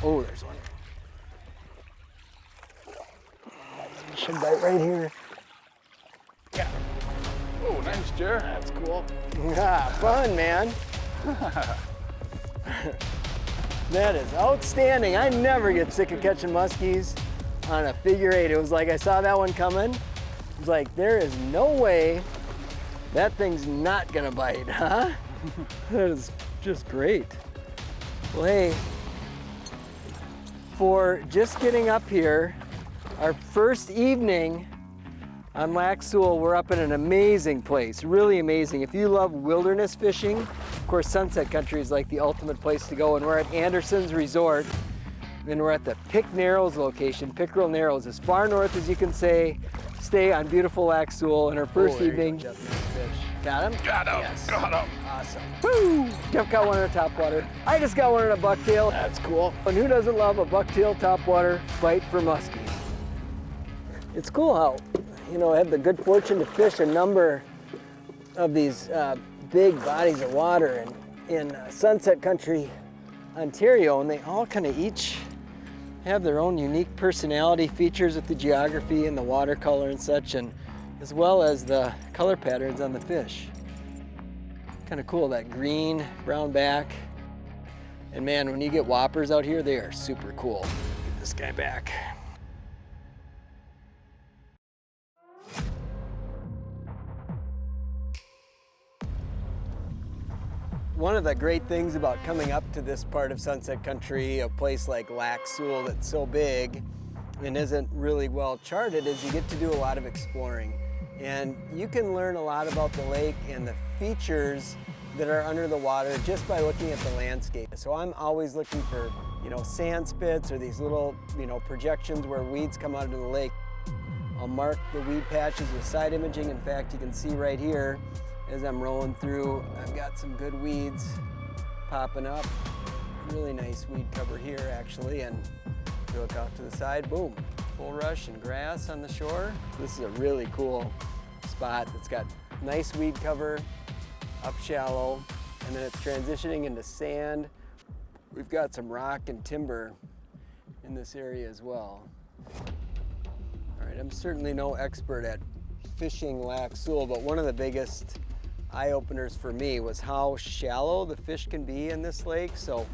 Oh, there's one. Should bite right here. Yeah. Oh, nice, Jer. That's cool. Yeah, fun, man. That is outstanding. I never get sick of catching muskies on a figure eight. It was like I saw that one coming. It was like, there is no way that thing's not gonna bite, huh? That is just great. Well, hey, for just getting up here, our first evening on Lac Seul, we're up in an amazing place, really amazing. If you love wilderness fishing, of course, Sunset Country is like the ultimate place to go, and we're at Anderson's Resort, and we're at the Pick Narrows location, Pickerel Narrows, as far north as you can stay on beautiful Lac Seul, and our first evening. Got him? Got him, Yes. got him. Awesome. Woo! Jeff got one in a topwater. I just got one in a bucktail. That's cool. And who doesn't love a bucktail topwater bite for muskie? It's cool how, you know, I had the good fortune to fish a number of these big bodies of water in Sunset Country, Ontario, and they all kind of each have their own unique personality, features with the geography and the watercolor and such, and as well as the color patterns on the fish. Kind of cool, that green, brown back. And man, when you get whoppers out here, they are super cool. Get this guy back. One of the great things about coming up to this part of Sunset Country, a place like Lac Seul that's so big and isn't really well charted, is you get to do a lot of exploring. And you can learn a lot about the lake and the features that are under the water just by looking at the landscape. So I'm always looking for, you know, sand spits or these little, you know, projections where weeds come out of the lake. I'll mark the weed patches with side imaging. In fact, you can see right here as I'm rolling through, I've got some good weeds popping up. Really nice weed cover here actually, and if you look off to the side, boom, bulrush and grass on the shore. This is a really cool spot that's got nice weed cover, up shallow, and then it's transitioning into sand. We've got some rock and timber in this area as well. All right, I'm certainly no expert at fishing Lac Seul, but one of the biggest eye-openers for me was how shallow the fish can be in this lake. So,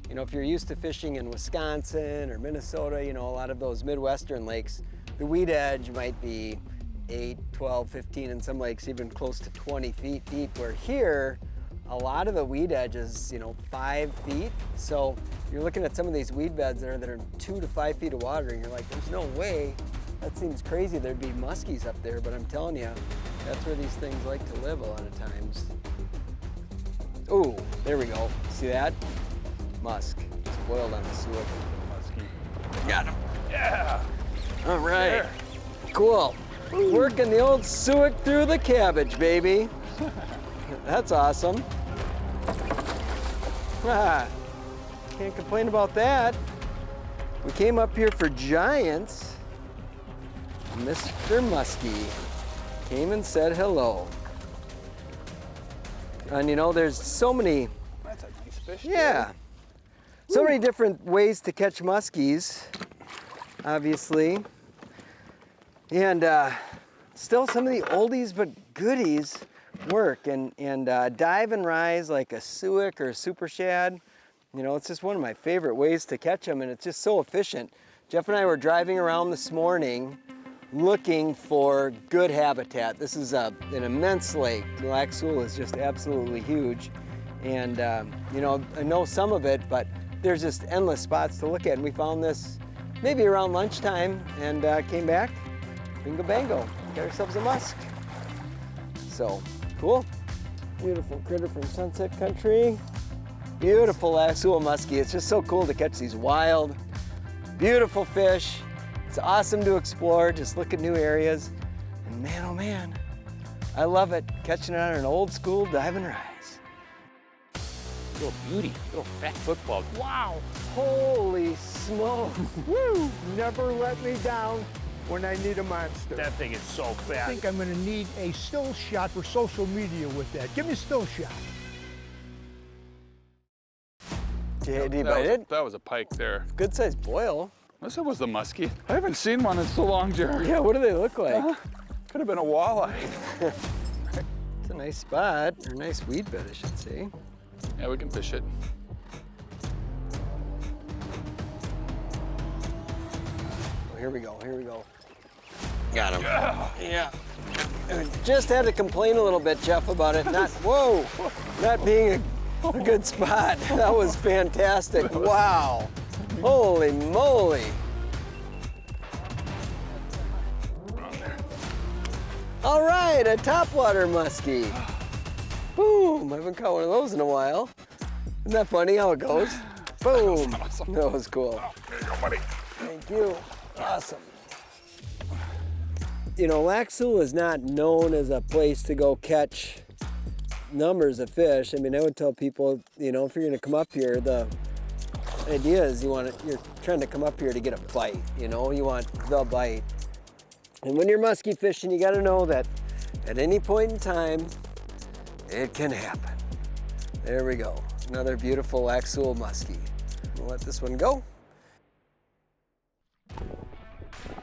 you know, if you're used to fishing in Wisconsin or Minnesota, you know, a lot of those Midwestern lakes, the weed edge might be 8, 12, 15, and some lakes even close to 20 feet deep, where here, a lot of the weed edge is, you know, 5 feet. So you're looking at some of these weed beds that are 2 to 5 feet of water, and you're like, there's no way. That seems crazy there'd be muskies up there, but I'm telling you, that's where these things like to live a lot of times. Ooh, there we go. See that? Musk, just boiled on the suet. Muskie. Got him. Yeah. All right, There. cool. Working the old suet through the cabbage, baby. That's awesome. Ah, can't complain about that. We came up here for giants. Mr. Muskie came and said hello. And you know, there's so many, That's a nice fish. yeah, so many different ways to catch muskies, obviously. And still some of the oldies but goodies work. And dive and rise like a suic or a super shad, you know, it's just one of my favorite ways to catch them, and it's just so efficient. Jeff and I were driving around this morning looking for good habitat. This is an immense lake. Lac Seul is just absolutely huge. And you know, I know some of it, but there's just endless spots to look at. And we found this maybe around lunchtime and came back, bingo bango, got ourselves a musk. So, cool. Beautiful critter from Sunset Country. Beautiful Lac Seul muskie. It's just so cool to catch these wild, beautiful fish. It's awesome to explore, just look at new areas. And man, oh man, I love it, catching it on an old school dive and rise. Little beauty, little fat football. Wow, holy smokes. Woo! Never let me down when I need a monster. That thing is so I fat. think I'm gonna need a still shot for social media with that. Give me a still shot. Did he bite it? That was a pike there. Good sized boil. This was the muskie. I haven't seen one in so long, Jerry. Yeah, what do they look like? Could have been a walleye. It's a nice spot, or a nice weed bed, I should say. Yeah, we can fish it. Oh, here we go, here we go. Got him. Yeah. I just had to complain a little bit, Jeff, about it not, whoa, not being a good spot. That was fantastic. Wow. Holy moly. All right, a topwater muskie. Boom, I haven't caught one of those in a while. Isn't that funny how it goes? Boom. That was awesome. That was cool. Oh, there you go, buddy. Thank you. Awesome. You know, Lac Seul is not known as a place to go catch numbers of fish. I mean, I would tell people, you know, if you're gonna come up here, the idea is you're trying to come up here to get a bite, you know, you want the bite. And when you're muskie fishing, you gotta know that at any point in time, it can happen. There we go. Another beautiful Lac Seul muskie. We'll let this one go.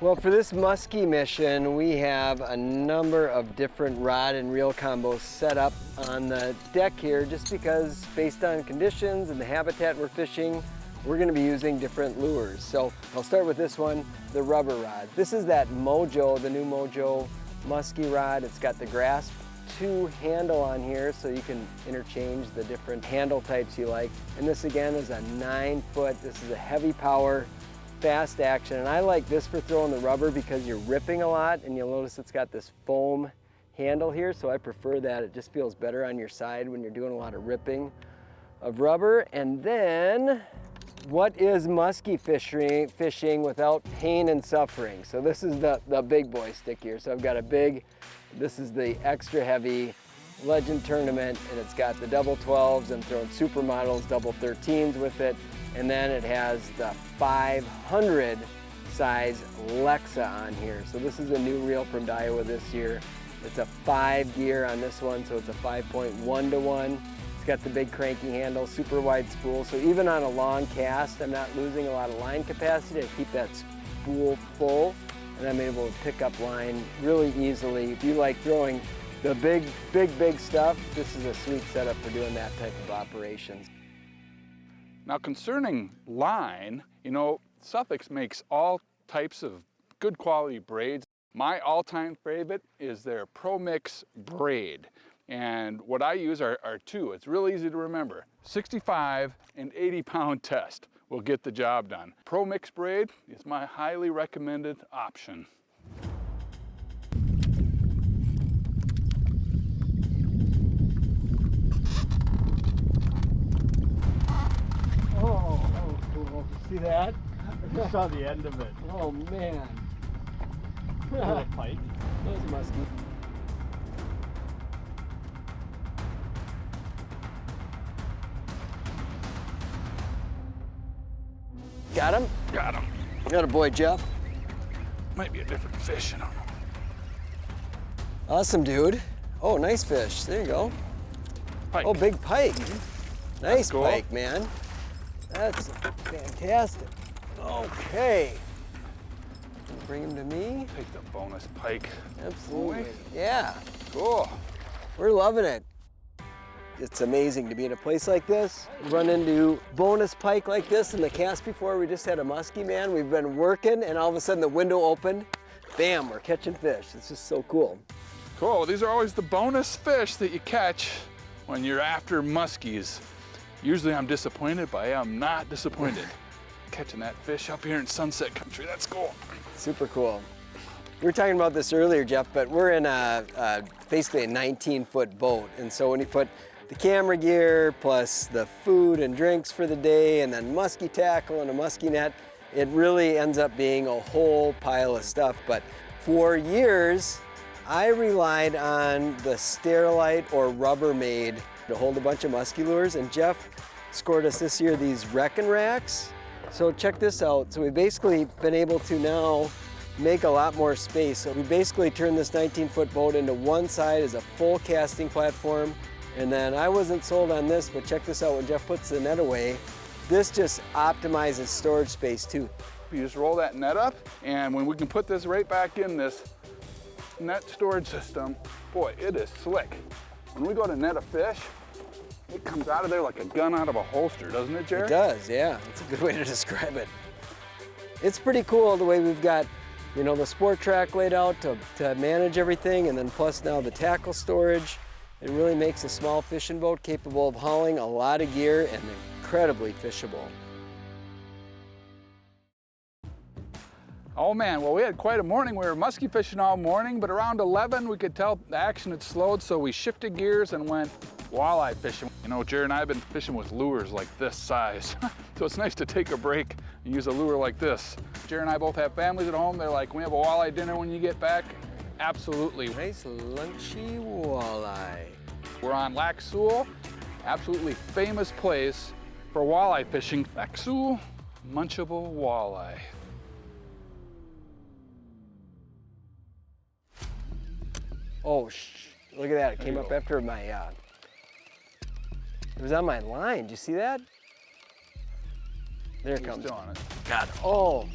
Well, for this muskie mission, we have a number of different rod and reel combos set up on the deck here, just because based on conditions and the habitat we're fishing, we're gonna be using different lures. So I'll start with this one, the rubber rod. This is that Mojo, the new Mojo muskie rod. It's got the grasp 2 handle on here, so you can interchange the different handle types you like. And this again is a 9-foot, this is a heavy power, fast action. And I like this for throwing the rubber because you're ripping a lot, and you'll notice it's got this foam handle here, so I prefer that. It just feels better on your side when you're doing a lot of ripping of rubber. And then, what is muskie fishing without pain and suffering? So this is the big boy stick here. So I've got a big, this is the extra heavy Legend Tournament, and it's got the double 12s. I'm throwing supermodels, double 13s with it. And then it has the 500 size Lexa on here. So this is a new reel from Daiwa this year. It's a 5 gear on this one, so it's a 5.1 to 1. It's got the big cranky handle, super wide spool. So even on a long cast, I'm not losing a lot of line capacity. I keep that spool full, and I'm able to pick up line really easily. If you like throwing the big stuff, this is a sweet setup for doing that type of operations. Now concerning line, you know, Suffolk makes all types of good quality braids. My all-time favorite is their Pro Mix braid. And what I use are 2. It's real easy to remember. 65 and 80-pound test will get the job done. Pro Mix braid is my highly recommended option. Oh, that was cool. See that? I just saw the end of it. Oh man. Little pike. That was musky. Got him? Got him. Got a boy, Jeff. Might be a different fish, I don't know. Awesome, dude. Oh, nice fish. There you go. Pike. Oh, big pike. Nice cool. pike, man. That's fantastic. Okay. Bring him to me. Take the bonus pike. Absolutely. Boy. Yeah. Cool. We're loving it. It's amazing to be in a place like this, run into bonus pike like this. In the cast before, we just had a muskie, man. We've been working, and all of a sudden the window opened. Bam, we're catching fish. It's just so cool. Cool. These are always the bonus fish that you catch when you're after muskies. Usually I'm disappointed, but I am not disappointed. Catching that fish up here in Sunset Country, that's cool. Super cool. We were talking about this earlier, Jeff, but we're in basically a 19-foot boat. And so when you put the camera gear plus the food and drinks for the day and then muskie tackle and a muskie net, it really ends up being a whole pile of stuff. But for years, I relied on the Sterilite or Rubbermaid to hold a bunch of muskie lures, and Jeff scored us this year these Reckon Racks. So check this out. So we've basically been able to now make a lot more space. So we basically turned this 19-foot boat into one side as a full casting platform. And then I wasn't sold on this, but check this out. When Jeff puts the net away, This just optimizes storage space too. You just roll that net up, and when we can put this right back in this net storage system, boy, it is slick. When we go to net a fish, it comes out of there like a gun out of a holster, doesn't it, Jared? It does, yeah. It's a good way to describe it. It's pretty cool the way we've got, you know, the sport track laid out to manage everything, and then plus now the tackle storage. It really makes a small fishing boat capable of hauling a lot of gear and incredibly fishable. Oh man, well we had quite a morning. We were musky fishing all morning, but around 11 we could tell the action had slowed, so we shifted gears and went walleye fishing. You know, Jared and I have been fishing with lures like this size, so it's nice to take a break and use a lure like this. Jared and I both have families at home. They're like, can we have a walleye dinner when you get back? Absolutely. Nice lunchy walleye. We're on Lac Seul, absolutely famous place for walleye fishing. Lac Seul, munchable walleye. Oh, look at that. It came up after my, it was on my line. Did you see that? There it comes. Still on it. God, oh.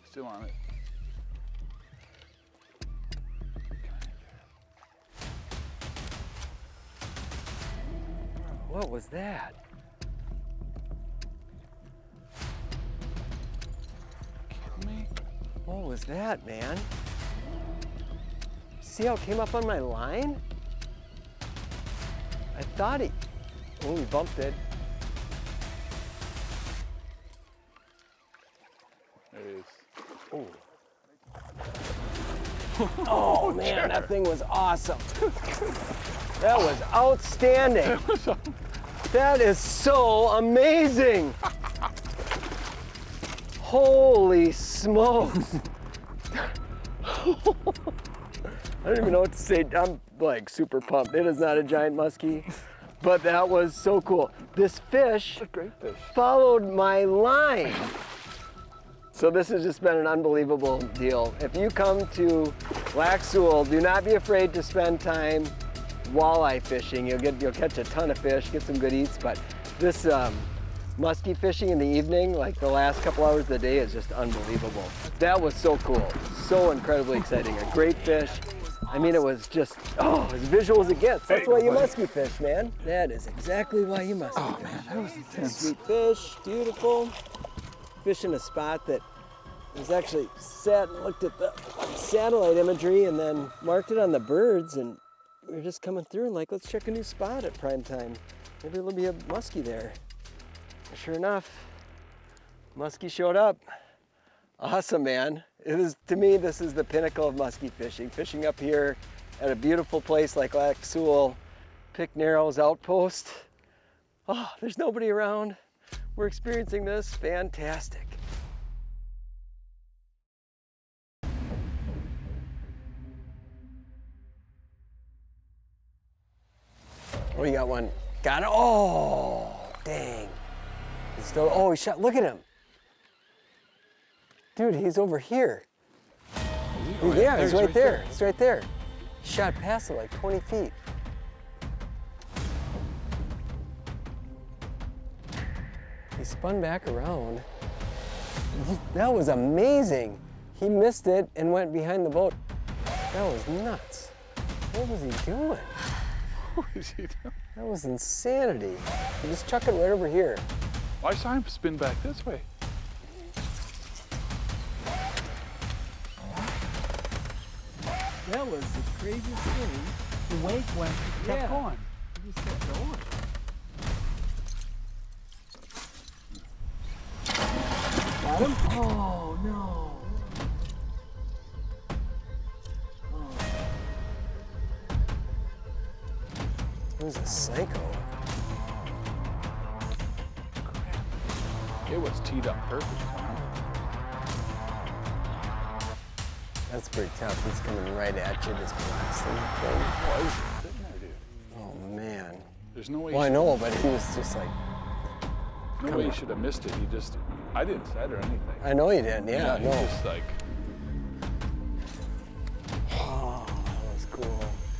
Still on it. What was that? Kidding me? What was that, man? See how it came up on my line? I thought he, oh, he bumped it. There it is. Oh. Oh man, that thing was awesome. That was outstanding. That is so amazing. Holy smokes. I don't even know what to say. I'm like super pumped. It is not a giant muskie, but that was so cool. This fish, A great fish. followed my line. So this has just been an unbelievable deal. If you come to Lac Seul, do not be afraid to spend time walleye fishing. You'll catch a ton of fish, get some good eats, but this musky fishing in the evening, like the last couple hours of the day, is just unbelievable. That was so cool, so incredibly exciting. A great fish. I mean, it was just, as visual as it gets. That's why you musky fish, man. That is exactly why you musky fish. Man, that was intense. Sweet fish, beautiful. Fish in a spot that was actually sat and looked at the satellite imagery and then marked it on the birds, and we were just coming through and like, let's check a new spot at prime time. Maybe there'll be a muskie there. And sure enough, muskie showed up. Awesome, man. It is, to me, this is the pinnacle of muskie fishing. Fishing up here at a beautiful place like Lac Seul, Pick Narrows Outpost. Oh, there's nobody around. We're experiencing this. Fantastic. Oh, you got one. Got it. Oh, dang. He's still, oh, he shot. Look at him. Dude, he's over here. Yeah, he's right there. He's right there. He shot past it like 20 feet. He spun back around. That was amazing. He missed it and went behind the boat. That was nuts. What was he doing? What is he doing? That was insanity. He just chuck it right over here. I saw him spin back this way. That was the craziest thing. The wake went, it kept going. He just kept going. Got him? Oh, no. It was a psycho. It was teed up perfect. That's pretty tough. He's coming right at you, just blasting. Why was he sitting there, dude? Oh, man. There's no way. Well, I know, but he was just like, No way he should have missed it. He just, I didn't set or anything. I know you didn't, yeah, He no. just like, Oh, that was cool.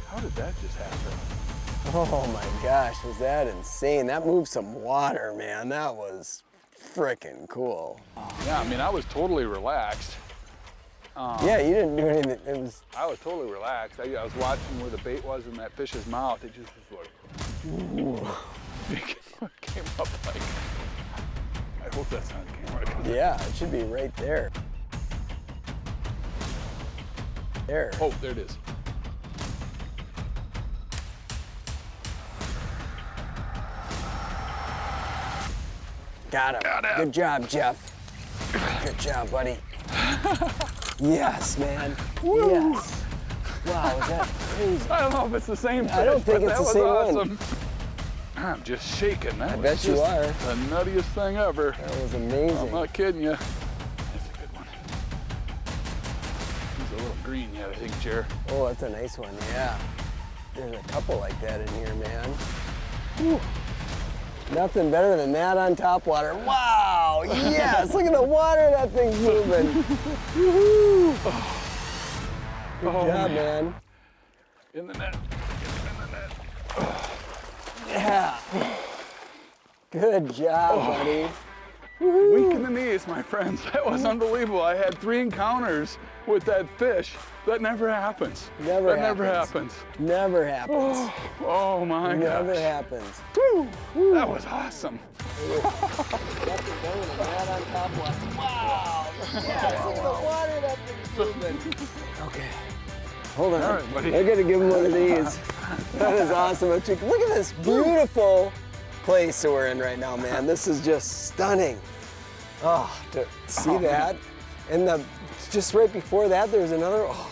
how did that just happen? Oh my gosh, was that insane? That moved some water, man. That was frickin' cool. Yeah, I mean, I was totally relaxed. Yeah, you didn't do anything. I was totally relaxed. I was watching where the bait was in that fish's mouth. It just was like, it came up like, I hope that's on camera. Yeah, it should be right there. There. Oh, there it is. Got him. Got him. Good job, Jeff. Good job, buddy. Yes, man. Woo. Yes. Wow, is that crazy? I don't know if it's the same fish, I don't think but it's the that same was one. awesome. I'm just shaking. That I was bet you just are. the nuttiest thing ever. That was amazing. I'm not kidding you. That's a good one. He's a little green yet, I think, Jer. Oh, that's a nice one, yeah. There's a couple like that in here, man. Whew. Nothing better than that on Topwater. Wow, yes, look at the water that thing's moving. Woohoo! Good job, man. In the net. In the net. Yeah. Good job, buddy. Weak in the knees, my friends. That was unbelievable. I had 3 encounters with that fish. That never happens. Never Never happens. Never happens. Oh my gosh. Never happens. Woo. That was awesome. Nothing better than that on Topwater. Wow. Yes, look at the water that thing's moving. Okay. Hold on. All right, buddy. I gotta give him one of these. That is awesome. Look at this beautiful place that we're in right now, man. This is just stunning. Oh, to see that. And just right before that, there was another. Oh.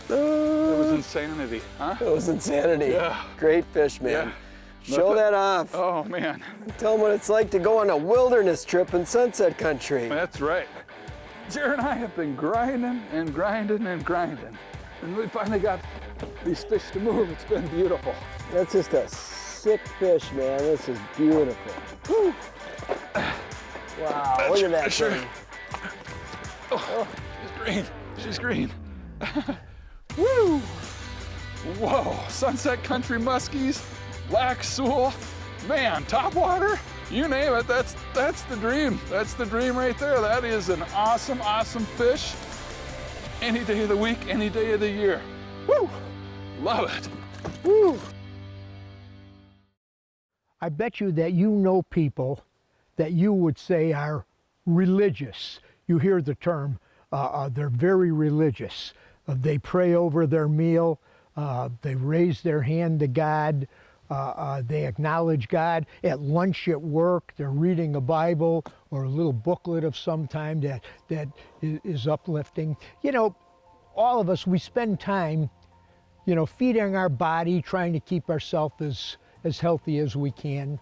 It was insanity, huh? It was insanity. Yeah. Great fish, man. Yeah. Show that off. Oh man. Tell them what it's like to go on a wilderness trip in Sunset Country. That's right. Jer and I have been grinding and grinding and grinding. And we finally got these fish to move. It's been beautiful. That's just a sick fish, man. This is beautiful. Woo. Wow, look at that Sure. thing. Oh, she's green. She's green. Woo! Whoa, Sunset Country muskies, Lac Seul, man, Topwater, you name it, that's the dream. That's the dream right there. That is an awesome, awesome fish. Any day of the week, any day of the year. Woo! Love it. Woo. I bet you that you know people that you would say are religious. You hear the term, they're very religious. They pray over their meal, they raise their hand to God, they acknowledge God. At lunch at work, they're reading a Bible or a little booklet of some kind that is uplifting. You know, all of us, we spend time, you know, feeding our body, trying to keep ourselves as healthy as we can.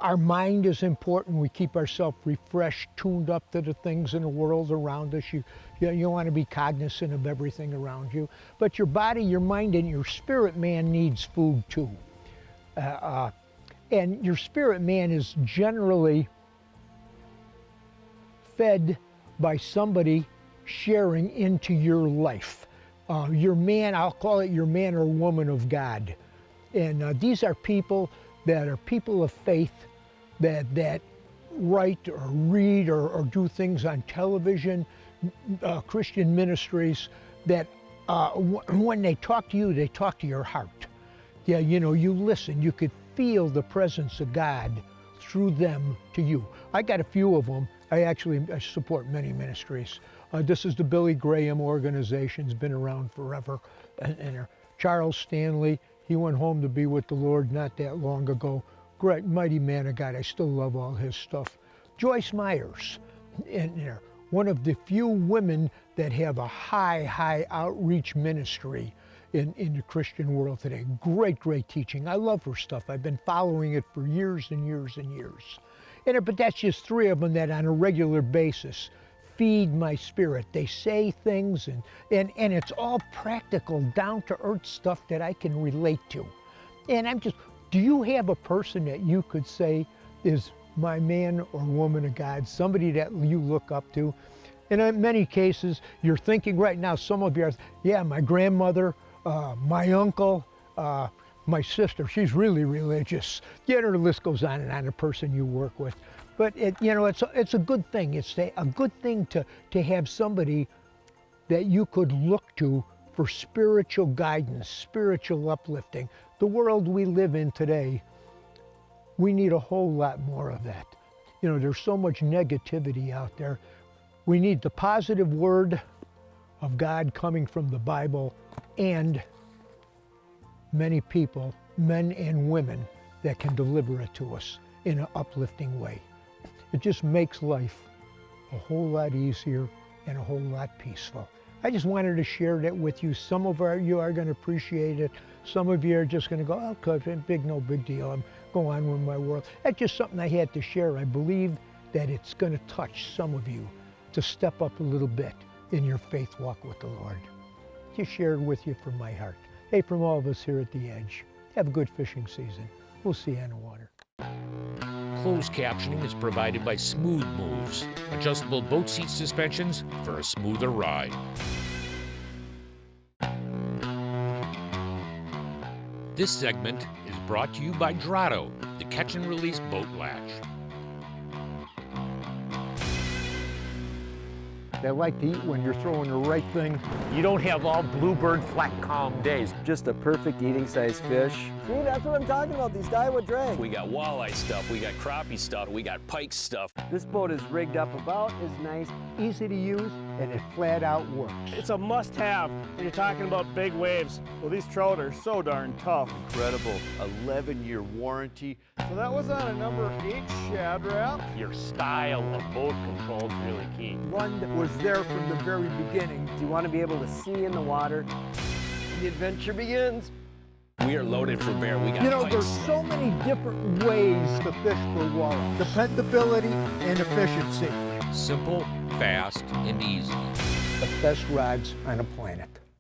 Our mind is important. We keep ourselves refreshed, tuned up to the things in the world around us. You want to be cognizant of everything around you. But your body, your mind, and your spirit man needs food too. And your spirit man is generally fed by somebody sharing into your life. Your man, I'll call it your man or woman of God. And these are people that are people of faith that write or read or do things on television, Christian ministries that when they talk to you, they talk to your heart. Yeah, you know, you listen, you could feel the presence of God through them to you. I got a few of them. I support many ministries. This is the Billy Graham organization. It's been around forever. And Charles Stanley, he went home to be with the Lord not that long ago. Great, mighty man of God. I still love all his stuff. Joyce Myers, and one of the few women that have a high outreach ministry in the Christian world today. Great teaching. I love her stuff. I've been following it for years and years and years. But that's just 3 of them that on a regular basis feed my spirit. They say things and it's all practical, down to earth stuff that I can relate to. And do you have a person that you could say is my man or woman of God, somebody that you look up to? And in many cases, you're thinking right now, some of you are, yeah, my grandmother, my uncle, My sister, she's really religious. You know, the list goes on and on, the person you work with. But you know, it's a good thing. It's a good thing to have somebody that you could look to for spiritual guidance, spiritual uplifting. The world we live in today, we need a whole lot more of that. You know, there's so much negativity out there. We need the positive word of God coming from the Bible, and many people, men and women, that can deliver it to us in an uplifting way. It just makes life a whole lot easier and a whole lot peaceful. I just wanted to share that with you. Some of you are going to appreciate it. Some of you are just going to go, oh, okay, no big deal. I'm going on with my world. That's just something I had to share. I believe that it's going to touch some of you to step up a little bit in your faith walk with the Lord. Just shared with you from my heart. Hey, from all of us here at The Edge, have a good fishing season. We'll see you on the water. Closed captioning is provided by Smooth Moves, adjustable boat seat suspensions for a smoother ride. This segment is brought to you by Drado, the catch and release boat latch. They like to eat when you're throwing the right thing. You don't have all bluebird flat calm days. Just a perfect eating size fish. See, that's what I'm talking about, these Daiwa drags. We got walleye stuff, we got crappie stuff, we got pike stuff. This boat is rigged up about as nice. Easy to use, and it flat out works. It's a must-have when you're talking about big waves. Well, these trout are so darn tough. Incredible 11-year warranty. So that was on a number 8 Shad Rap. Your style of boat control is really key. One that was there from the very beginning. You want to be able to see in the water. The adventure begins. We are loaded for bear. We got You know, pikes. there's so many different ways to fish for walleye. Dependability and efficiency. Simple, fast, and easy. The best rods on the planet.